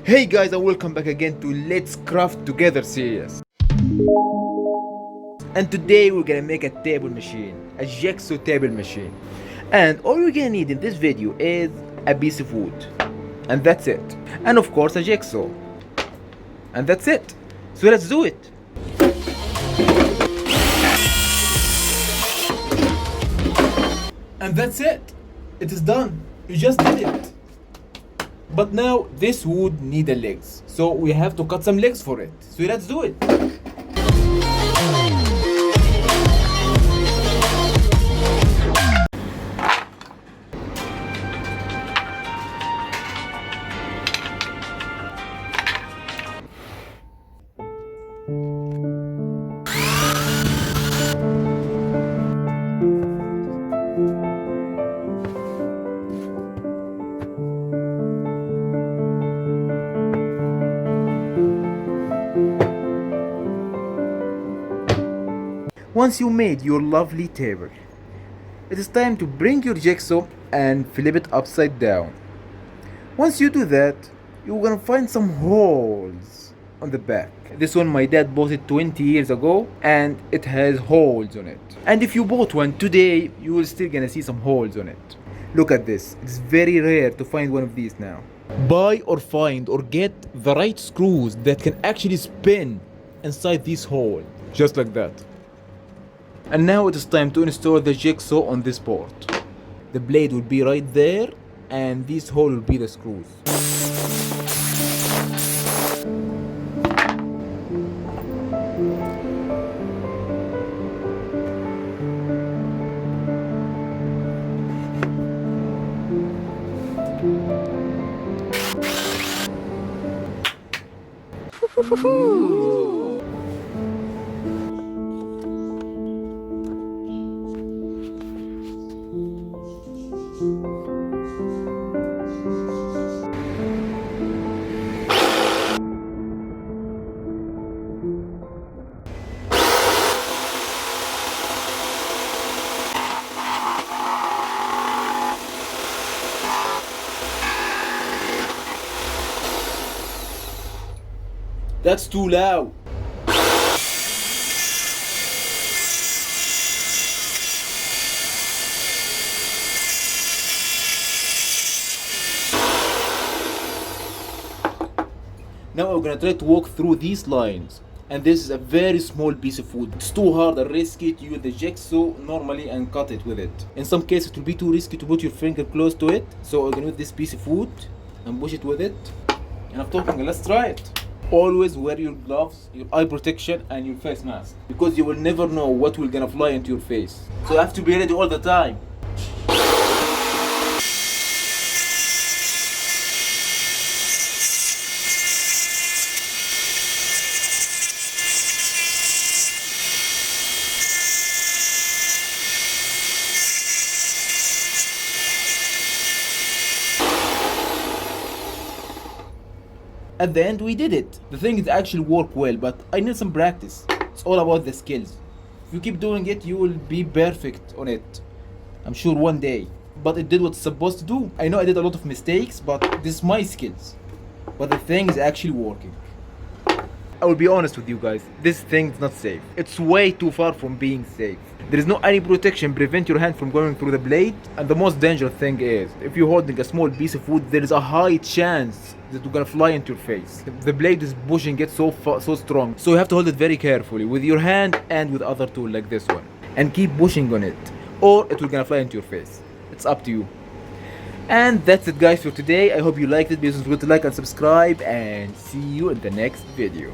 Hey guys, and welcome back again to Let's Craft Together series. And today we're gonna make a table machine, a jigsaw table machine. And all you're gonna need in this video is a piece of wood. And that's it. And of course a jigsaw. And that's it. So let's do it. And that's it. It is done. You just did it. But now this wood need a legs, so we have to cut some legs for it. So let's do it. Once you made your lovely table, it is time to bring your jigsaw and flip it upside down. Once you do that, you're gonna find some holes on the back. This one my dad bought it 20 years ago and it has holes on it. And if you bought one today, you will still gonna see some holes on it. Look at this, it's very rare to find one of these now. Buy or find or get the right screws that can actually spin inside this hole, just like that. And now it is time to install the jigsaw on this board. The blade will be right there and this hole will be the screws. That's too loud. Now we're gonna try to walk through these lines. And this is a very small piece of wood. It's too hard and risky to use the jigsaw normally and cut it with it. In some cases it will be too risky to put your finger close to it. So we're gonna use this piece of wood and push it with it. And I'm talking, let's try it. Always wear your gloves, your eye protection and your face mask, because you will never know what will gonna fly into your face. So you have to be ready all the time. At the end we did it. The thing is actually work well, but I need some practice. It's all about the skills. If you keep doing it, you will be perfect on it. I'm sure one day. But it did what it's supposed to do. I know I did a lot of mistakes, but this is my skills. But the thing is actually working. I will be honest with you guys, this thing is not safe. It's way too far from being safe. There is no any protection prevent your hand from going through the blade. And the most dangerous thing is, if you're holding a small piece of wood, there is a high chance that you're gonna fly into your face. The blade is pushing it so strong. So you have to hold it very carefully with your hand and with other tool like this one. And keep pushing on it, or it will gonna fly into your face. It's up to you. And that's it guys for today. I hope you liked it. Please don't forget to like and subscribe, and see you in the next video.